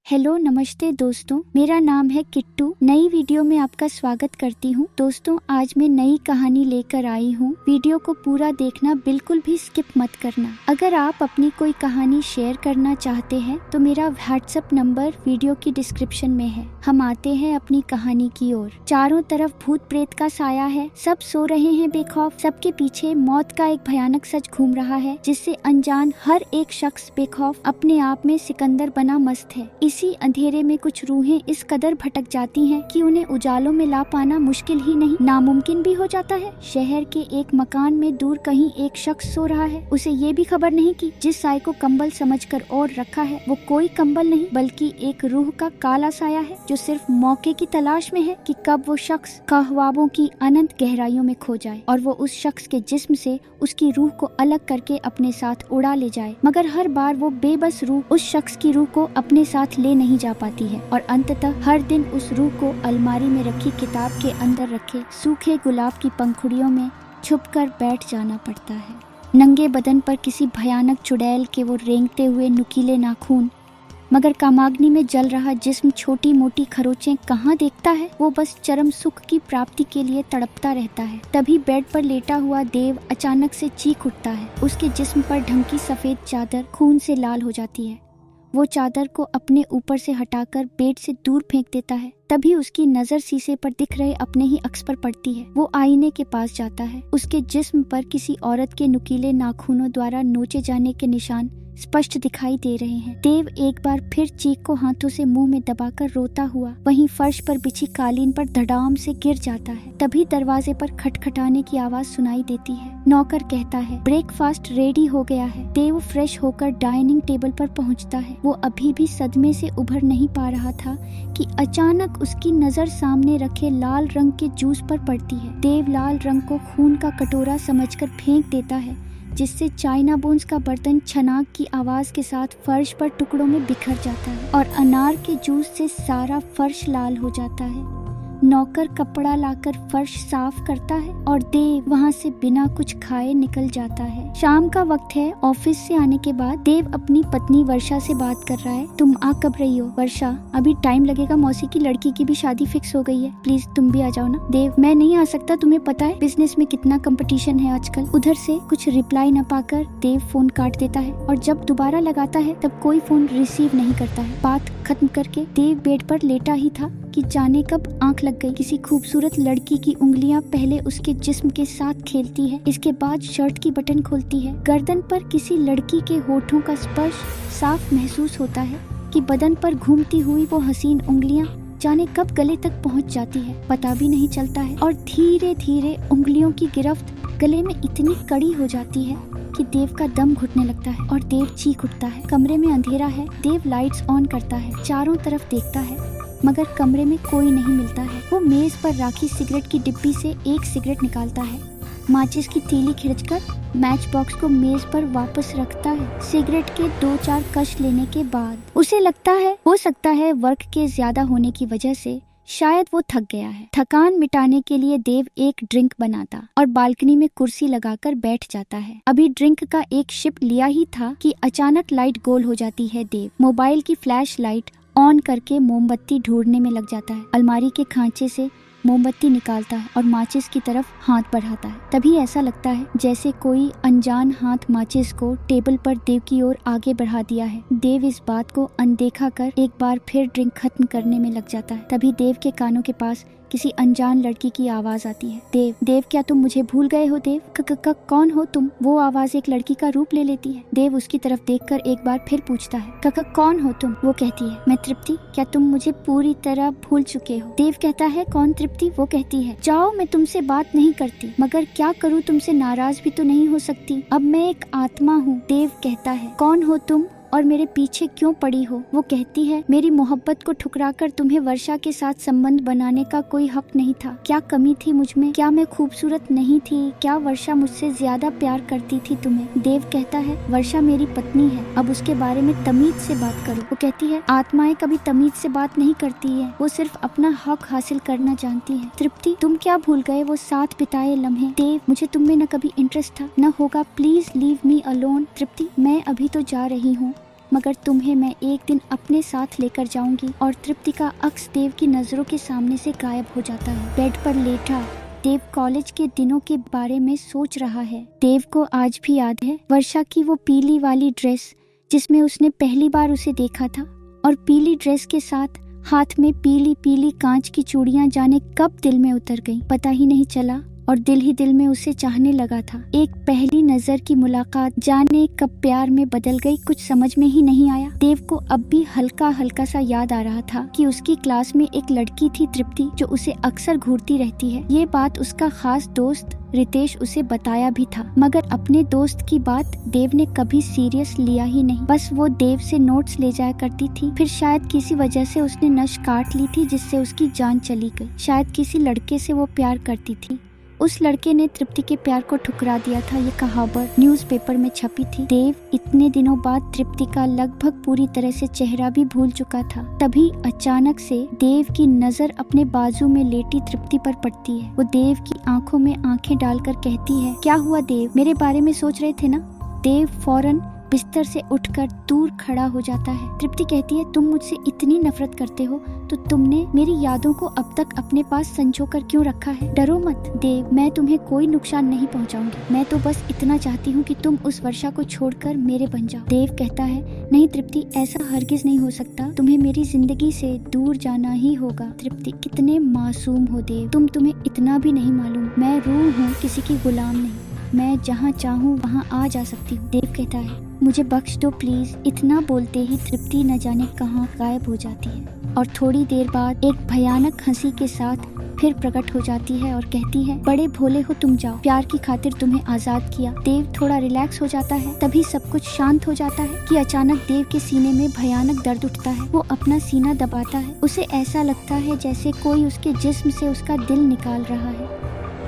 Hello नमस्ते दोस्तों, मेरा नाम है किट्टू। नई वीडियो में आपका स्वागत करती हूँ। दोस्तों, आज मैं नई कहानी लेकर आई हूँ। वीडियो को पूरा देखना, बिल्कुल भी स्किप मत करना। अगर आप अपनी कोई कहानी शेयर करना चाहते हैं तो मेरा व्हाट्सएप नंबर वीडियो की डिस्क्रिप्शन में है। हम आते हैं अपनी कहानी की ओर। चारों तरफ भूत प्रेत का साया है, सब सो रहे हैं बेखौफ। सबके पीछे मौत का एक भयानक सच घूम रहा है, जिससे अनजान हर एक शख्स बेखौफ अपने आप में सिकंदर बना मस्त है। इसी अंधेरे में कुछ रूहें इस कदर भटक जाती हैं कि उन्हें उजालों में ला पाना मुश्किल ही नहीं, नामुमकिन भी हो जाता है। शहर के एक मकान में दूर कहीं एक शख्स सो रहा है। उसे ये भी खबर नहीं कि जिस साए को कंबल समझकर ओढ़ रखा है वो कोई कंबल नहीं, बल्कि एक रूह का काला साया है, जो सिर्फ मौके की तलाश में है कि कब वो शख्स ख्वाबों की अनंत गहराइयों में खो जाए और वो उस शख्स के जिस्म से उसकी रूह को अलग करके अपने साथ उड़ा ले जाए। मगर हर बार वो बेबस रूह उस शख्स की रूह को अपने साथ ले नहीं जा पाती है और अंततः हर दिन उस रूह को अलमारी में रखी किताब के अंदर रखे सूखे गुलाब की पंखुड़ियों में छुपकर बैठ जाना पड़ता है। नंगे बदन पर किसी भयानक चुड़ैल के वो रेंगते हुए नुकीले नाखून, मगर कामाग्नि में जल रहा जिस्म छोटी मोटी खरोचें कहाँ देखता है। वो बस चरम सुख की प्राप्ति के लिए तड़पता रहता है। तभी बेड पर लेटा हुआ देव अचानक से चीख उठता है। उसके जिस्म पर ढंकी सफेद चादर खून से लाल हो जाती है। वो चादर को अपने ऊपर से हटाकर बेड से दूर फेंक देता है। तभी उसकी नजर शीशे पर दिख रहे अपने ही अक्स पर पड़ती है। वो आईने के पास जाता है। उसके जिस्म पर किसी औरत के नुकीले नाखूनों द्वारा नोचे जाने के निशान स्पष्ट दिखाई दे रहे हैं। देव एक बार फिर चीख को हाथों से मुंह में दबाकर रोता हुआ वहीं फर्श पर बिछी कालीन पर धड़ाम से गिर जाता है। तभी दरवाजे पर खटखटाने की आवाज सुनाई देती है। नौकर कहता है, ब्रेकफास्ट रेडी हो गया है। देव फ्रेश होकर डाइनिंग टेबल पर पहुंचता है। वो अभी भी सदमे से उभर नहीं पा रहा था कि अचानक उसकी नजर सामने रखे लाल रंग के जूस पर पड़ती है। देव लाल रंग को खून का कटोरा समझकर फेंक देता है, जिससे चाइना बोन्स का बर्तन छनाक की आवाज के साथ फर्श पर टुकड़ों में बिखर जाता है और अनार के जूस से सारा फर्श लाल हो जाता है। नौकर कपड़ा लाकर फर्श साफ करता है और देव वहाँ से बिना कुछ खाए निकल जाता है। शाम का वक्त है। ऑफिस से आने के बाद देव अपनी पत्नी वर्षा से बात कर रहा है। तुम आ कब रही हो? वर्षा, अभी टाइम लगेगा, मौसी की लड़की की भी शादी फिक्स हो गई है, प्लीज तुम भी आ जाओ ना। देव, मैं नहीं आ सकता, तुम्हें पता है बिजनेस में कितना कंपटीशन है आजकल। उधर से कुछ रिप्लाई न पाकर देव फोन काट देता है और जब दोबारा लगाता है तब कोई फोन रिसीव नहीं करता है। बात खत्म करके देव बेड पर लेटा ही था कि जाने कब आंख लग गई। किसी खूबसूरत लड़की की उंगलियां पहले उसके जिस्म के साथ खेलती है, इसके बाद शर्ट की बटन खोलती है। गर्दन पर किसी लड़की के होठों का स्पर्श साफ महसूस होता है कि बदन पर घूमती हुई वो हसीन उंगलियां जाने कब गले तक पहुंच जाती है, पता भी नहीं चलता है। और धीरे धीरे उंगलियों की गिरफ्त गले में इतनी कड़ी हो जाती है कि देव का दम घुटने लगता है और देव चीख उठता है। कमरे में अंधेरा है। देव लाइट्स ऑन करता है, चारों तरफ देखता है, मगर कमरे में कोई नहीं मिलता है। वो मेज पर राखी सिगरेट की डिब्बी से एक सिगरेट निकालता है, माचिस की तीली खींचकर मैच बॉक्स को मेज पर वापस रखता है। सिगरेट के 2-4 कश लेने के बाद उसे लगता है हो सकता है वर्क के ज्यादा होने की वजह से शायद वो थक गया है। थकान मिटाने के लिए देव एक ड्रिंक बनाता और बालकनी में कुर्सी लगाकर बैठ जाता है। अभी ड्रिंक का एक शिप लिया ही था कि अचानक लाइट गोल हो जाती है। देव मोबाइल की फ्लैश लाइट ऑन करके मोमबत्ती ढूंढने में लग जाता है। अलमारी के खांचे से मोमबत्ती निकालता है और माचिस की तरफ हाथ बढ़ाता है। तभी ऐसा लगता है जैसे कोई अनजान हाथ माचिस को टेबल पर देव की ओर आगे बढ़ा दिया है। देव इस बात को अनदेखा कर एक बार फिर ड्रिंक खत्म करने में लग जाता है। तभी देव के कानों के पास किसी अनजान लड़की की आवाज आती है। देव, देव, क्या तुम मुझे भूल गए हो? देव, कौन हो तुम? वो आवाज एक लड़की का रूप ले लेती है। देव उसकी तरफ देखकर एक बार फिर पूछता है, कौन हो तुम? वो कहती है, मैं तृप्ति। क्या तुम मुझे पूरी तरह भूल चुके हो? देव कहता है, कौन तृप्ति? वो कहती है, जाओ, मैं तुमसे बात नहीं करती, मगर क्या करूँ, तुमसे नाराज भी तो नहीं हो सकती। अब मैं एक आत्मा हूँ। देव कहता है, कौन हो तुम और मेरे पीछे क्यों पड़ी हो? वो कहती है, मेरी मोहब्बत को ठुकराकर तुम्हें वर्षा के साथ संबंध बनाने का कोई हक नहीं था। क्या कमी थी मुझ में? क्या मैं खूबसूरत नहीं थी? क्या वर्षा मुझसे ज्यादा प्यार करती थी तुम्हें? देव कहता है, वर्षा मेरी पत्नी है, अब उसके बारे में तमीज से बात करो। वो कहती है, आत्माएं कभी तमीज से बात नहीं करती है, वो सिर्फ अपना हक हासिल करना जानती है। तृप्ति, तुम क्या भूल गए वो साथ बिताए लम्हे? देव, मुझे तुम में न कभी इंटरेस्ट था न होगा, प्लीज लीव मी अलोन। तृप्ति, मैं अभी तो जा रही हूँ, मगर तुम्हें मैं एक दिन अपने साथ लेकर जाऊंगी। और तृप्ति का अक्स देव की नजरों के सामने से गायब हो जाता है। बेड पर लेटा देव कॉलेज के दिनों के बारे में सोच रहा है। देव को आज भी याद है वर्षा की वो पीली वाली ड्रेस जिसमें उसने पहली बार उसे देखा था, और पीली ड्रेस के साथ हाथ में पीली पीली कांच की चूड़ियां जाने कब दिल में उतर गईं, पता ही नहीं चला, और दिल ही दिल में उसे चाहने लगा था। एक पहली नजर की मुलाकात जाने कब प्यार में बदल गई, कुछ समझ में ही नहीं आया। देव को अब भी हल्का हल्का सा याद आ रहा था कि उसकी क्लास में एक लड़की थी तृप्ति, जो उसे अक्सर घूरती रहती है। ये बात उसका खास दोस्त रितेश उसे बताया भी था, मगर अपने दोस्त की बात देव ने कभी सीरियस लिया ही नहीं। बस वो देव से नोट्स ले जाया करती थी। फिर शायद किसी वजह से उसने नस काट ली थी, जिससे उसकी जान चली गई। शायद किसी लड़के से वो प्यार करती थी। उस लड़के ने तृप्ति के प्यार को ठुकरा दिया था। ये कहावत न्यूज़पेपर में छपी थी। देव इतने दिनों बाद तृप्ति का लगभग पूरी तरह से चेहरा भी भूल चुका था। तभी अचानक से देव की नजर अपने बाजू में लेटी तृप्ति पर पड़ती है। वो देव की आंखों में आंखें डालकर कहती है, क्या हुआ देव, मेरे बारे में सोच रहे थे ना? देव फौरन बिस्तर से उठकर दूर खड़ा हो जाता है। तृप्ति कहती है, तुम मुझसे इतनी नफरत करते हो तो तुमने मेरी यादों को अब तक अपने पास संजो कर क्यों रखा है? डरो मत देव, मैं तुम्हें कोई नुकसान नहीं पहुंचाऊंगी। मैं तो बस इतना चाहती हूँ कि तुम उस वर्षा को छोड़कर मेरे बन जाओ। देव कहता है, नहीं तृप्ति, ऐसा हरगिज नहीं हो सकता। तुम्हें मेरी जिंदगी से दूर जाना ही होगा। तृप्ति, कितने मासूम हो देव, तुम्हें इतना भी नहीं मालूम। मैं रूह हूँ, किसी की गुलाम नहीं। मैं जहाँ चाहूँ वहाँ आ जा सकती हूँ। देव कहता है, मुझे बख्श दो प्लीज। इतना बोलते ही तृप्ति न जाने कहाँ गायब हो जाती है, और थोड़ी देर बाद एक भयानक हंसी के साथ फिर प्रकट हो जाती है और कहती है, बड़े भोले हो तुम, जाओ, प्यार की खातिर तुम्हें आजाद किया। देव थोड़ा रिलैक्स हो जाता है। तभी सब कुछ शांत हो जाता है कि अचानक देव के सीने में भयानक दर्द उठता है। वो अपना सीना दबाता है। उसे ऐसा लगता है जैसे कोई उसके जिस्म से उसका दिल निकाल रहा है।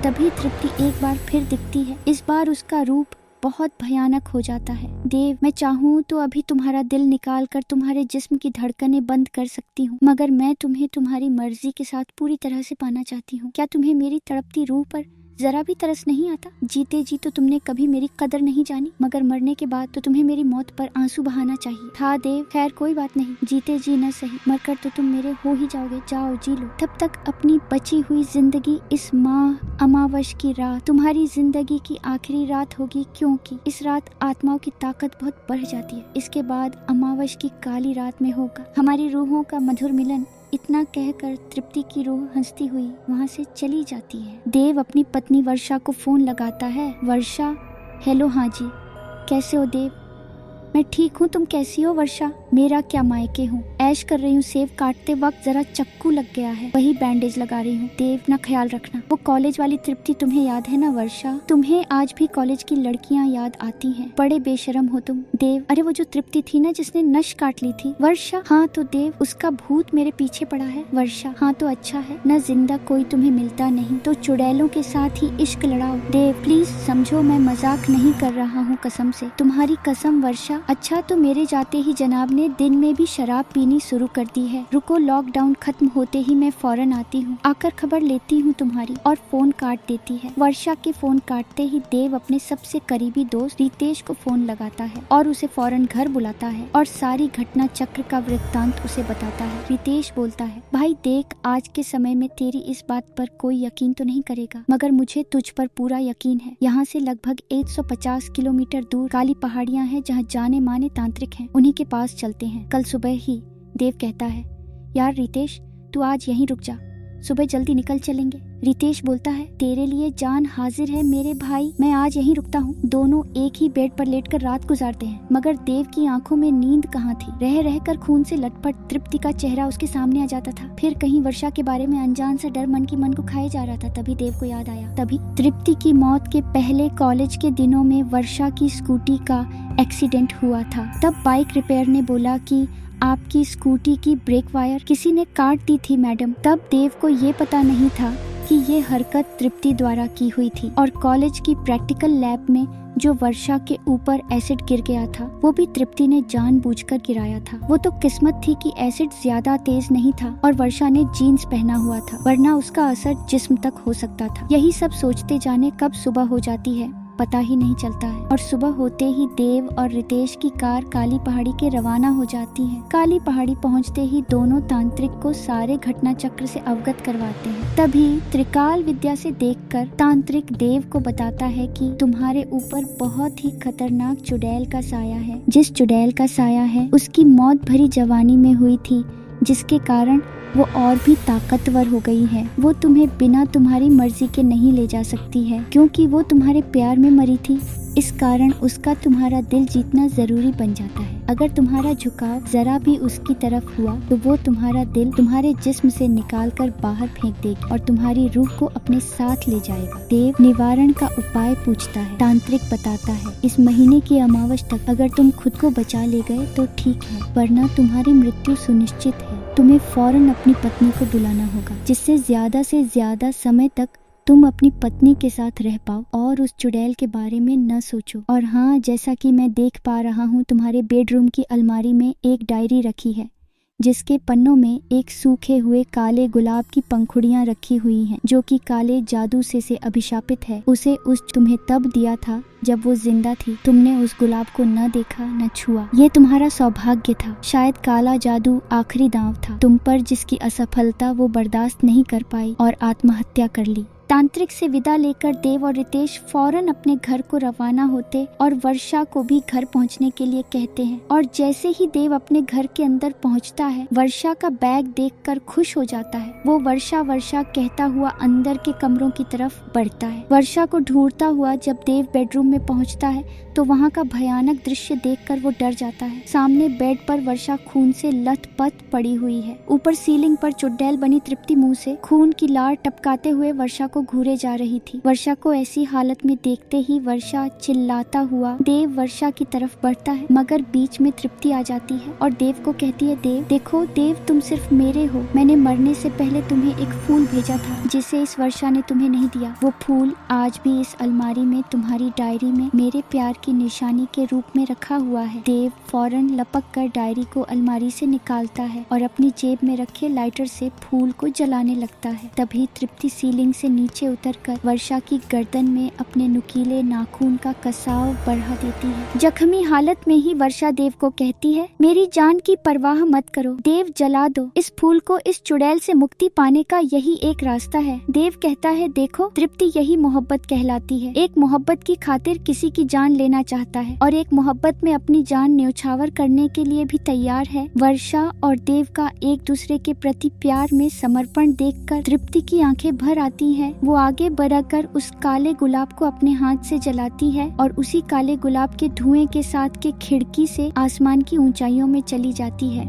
तभी तृप्ति एक बार फिर दिखती है। इस बार उसका रूप बहुत भयानक हो जाता है। देव, मैं चाहूँ तो अभी तुम्हारा दिल निकाल कर तुम्हारे जिस्म की धड़कनें बंद कर सकती हूँ, मगर मैं तुम्हें तुम्हारी मर्जी के साथ पूरी तरह से पाना चाहती हूँ। क्या तुम्हें मेरी तड़पती रूह पर जरा भी तरस नहीं आता? जीते जी तो तुमने कभी मेरी कदर नहीं जानी, मगर मरने के बाद तो तुम्हें मेरी मौत पर आंसू बहाना चाहिए था देव। खैर कोई बात नहीं, जीते जी न सही, मरकर तो तुम मेरे हो ही जाओगे। जाओ जी लो तब तक अपनी बची हुई जिंदगी। इस माह अमावस की रात तुम्हारी जिंदगी की आखिरी रात होगी, क्योंकि इस रात आत्माओं की ताकत बहुत बढ़ जाती है। इसके बाद अमावस की काली रात में होगा हमारी रूहों का मधुर मिलन। इतना कहकर तृप्ति की रूह हंसती हुई वहाँ से चली जाती है। देव अपनी पत्नी वर्षा को फोन लगाता है। वर्षा, हेलो, हाँ जी, कैसे हो देव? मैं ठीक हूँ, तुम कैसी हो वर्षा? मेरा क्या मायके हूँ, ऐश कर रही हूँ। सेब काटते वक्त जरा चक्कू लग गया है, वही बैंडेज लगा रही हूँ। देव, ना ख्याल रखना। वो कॉलेज वाली तृप्ति तुम्हें याद है ना वर्षा? तुम्हें आज भी कॉलेज की लड़कियाँ याद आती हैं? बड़े बेशरम हो तुम। देव, अरे वो जो तृप्ति थी ना जिसने नश काट ली थी? वर्षा, हाँ तो देव, उसका भूत मेरे पीछे पड़ा है। वर्षा, हाँ तो अच्छा है न, जिंदा कोई तुम्हें मिलता नहीं तो चुड़ैलों के साथ ही इश्क लड़ाओ। देव प्लीज समझो, मैं मजाक नहीं कर रहा हूँ, कसम से, तुम्हारी कसम वर्षा। अच्छा तो मेरे जाते ही जनाब ने दिन में भी शराब पीनी शुरू कर दी है। रुको, लॉकडाउन खत्म होते ही मैं फौरन आती हूँ, आकर खबर लेती हूँ तुम्हारी। और फोन काट देती है। वर्षा के फोन काटते ही देव अपने सबसे करीबी दोस्त रितेश को फोन लगाता है और उसे फौरन घर बुलाता है और सारी घटना चक्र का वृत्तांत उसे बताता है। रितेश बोलता है, भाई देख, आज के समय में तेरी इस बात पर कोई यकीन तो नहीं करेगा, मगर मुझे तुझ पर पूरा यकीन है। यहाँ से लगभग 150 किलोमीटर दूर काली पहाड़ियाँ हैं जहाँ जाने माने तांत्रिक हैं, उन्हीं के पास चलते हैं कल सुबह ही। देव कहता है, यार रितेश, तू आज यहीं रुक जा, सुबह जल्दी निकल चलेंगे। रितेश बोलता है, तेरे लिए जान हाजिर है मेरे भाई, मैं आज यहीं रुकता हूँ। दोनों एक ही बेड पर लेटकर रात गुजारते हैं, मगर देव की आंखों में नींद कहाँ थी। रह रहकर खून से लटपट तृप्ति का चेहरा उसके सामने आ जाता था। फिर कहीं वर्षा के बारे में अनजान सा डर मन को खाए जा रहा था। तभी देव को याद आया, तभी तृप्ति की मौत के पहले कॉलेज के दिनों में वर्षा की स्कूटी का एक्सीडेंट हुआ था। तब बाइक रिपेयर ने बोला कि आपकी स्कूटी की ब्रेक वायर किसी ने काट दी थी मैडम। तब देव को ये पता नहीं था कि ये हरकत तृप्ति द्वारा की हुई थी, और कॉलेज की प्रैक्टिकल लैब में जो वर्षा के ऊपर एसिड गिर गया था वो भी तृप्ति ने जानबूझकर गिराया था। वो तो किस्मत थी कि एसिड ज्यादा तेज नहीं था और वर्षा ने जीन्स पहना हुआ था, वरना उसका असर जिस्म तक हो सकता था। यही सब सोचते जाने कब सुबह हो जाती है पता ही नहीं चलता है। और सुबह होते ही देव और रितेश की कार काली पहाड़ी के रवाना हो जाती है। काली पहाड़ी पहुंचते ही दोनों तांत्रिक को सारे घटना चक्र से अवगत करवाते हैं। तभी त्रिकाल विद्या से देखकर तांत्रिक देव को बताता है कि तुम्हारे ऊपर बहुत ही खतरनाक चुड़ैल का साया है। जिस चुड़ैल का साया है उसकी मौत भरी जवानी में हुई थी, जिसके कारण वो और भी ताकतवर हो गई है। वो तुम्हें बिना तुम्हारी मर्जी के नहीं ले जा सकती है, क्योंकि वो तुम्हारे प्यार में मरी थी। इस कारण उसका तुम्हारा दिल जीतना जरूरी बन जाता है। अगर तुम्हारा झुकाव जरा भी उसकी तरफ हुआ तो वो तुम्हारा दिल तुम्हारे जिस्म से निकाल कर बाहर फेंक देगी और तुम्हारी रूह को अपने साथ ले जाएगा। देव निवारण का उपाय पूछता है। तांत्रिक बताता है, इस महीने की अमावस तक अगर तुम खुद को बचा ले गए तो ठीक है, वरना तुम्हारी मृत्यु सुनिश्चित है। तुम्हें फौरन अपनी पत्नी को बुलाना होगा, जिससे ज्यादा से ज्यादा समय तक तुम अपनी पत्नी के साथ रह पाओ और उस चुड़ैल के बारे में न सोचो। और हाँ, जैसा कि मैं देख पा रहा हूँ, तुम्हारे बेडरूम की अलमारी में एक डायरी रखी है, जिसके पन्नों में एक सूखे हुए काले गुलाब की पंखुड़ियां रखी हुई हैं, जो कि काले जादू से अभिशापित है। उसे तुम्हें तब दिया था जब वो जिंदा थी। तुमने उस गुलाब को न देखा न छुआ। ये तुम्हारा सौभाग्य था। शायद काला जादू आखिरी दांव था तुम पर, जिसकी असफलता वो बर्दाश्त नहीं कर पाई और आत्महत्या कर ली। तांत्रिक से विदा लेकर देव और रितेश फौरन अपने घर को रवाना होते और वर्षा को भी घर पहुंचने के लिए कहते हैं। और जैसे ही देव अपने घर के अंदर पहुंचता है, वर्षा का बैग देखकर खुश हो जाता है। वो वर्षा वर्षा कहता हुआ अंदर के कमरों की तरफ बढ़ता है। वर्षा को ढूंढता हुआ जब देव बेडरूम में पहुंचता है तो वहाँ का भयानक दृश्य देखकर वो डर जाता है। सामने बेड पर वर्षा खून से लथपथ पड़ी हुई है। ऊपर सीलिंग पर चुड़ैल बनी तृप्ति मुंह से खून की लार टपकाते हुए वर्षा को घूरे जा रही थी। वर्षा को ऐसी हालत में देखते ही वर्षा चिल्लाता हुआ देव वर्षा की तरफ बढ़ता है, मगर बीच में तृप्ति आ जाती है और देव को कहती है, देव देखो देव, तुम सिर्फ मेरे हो। मैंने मरने से पहले तुम्हें एक फूल भेजा था, जिसे इस वर्षा ने तुम्हें नहीं दिया। वो फूल आज भी इस अलमारी में तुम्हारी डायरी में मेरे प्यार की निशानी के रूप में रखा हुआ है। देव फौरन लपक कर डायरी को अलमारी से निकालता है और अपनी जेब में रखे लाइटर से फूल को जलाने लगता है। तभी तृप्ति सीलिंग से नीचे उतरकर वर्षा की गर्दन में अपने नुकीले नाखून का कसाव बढ़ा देती है। जख्मी हालत में ही वर्षा देव को कहती है, मेरी जान की परवाह मत करो, देव जला दो इस फूल को। इस चुड़ैल से मुक्ति पाने का यही एक रास्ता है। देव कहता है, देखो तृप्ति, यही मोहब्बत कहलाती है। एक मोहब्बत की खातिर किसी की जान लेना चाहता है और एक मोहब्बत में अपनी जान न्यौछावर करने के लिए भी तैयार है। वर्षा और देव का एक दूसरे के प्रति प्यार में समर्पण देखकर तृप्ति की आंखें भर आती हैं। वो आगे बढ़कर उस काले गुलाब को अपने हाथ से जलाती है और उसी काले गुलाब के धुएं के साथ के खिड़की से आसमान की ऊंचाइयों में चली जाती है।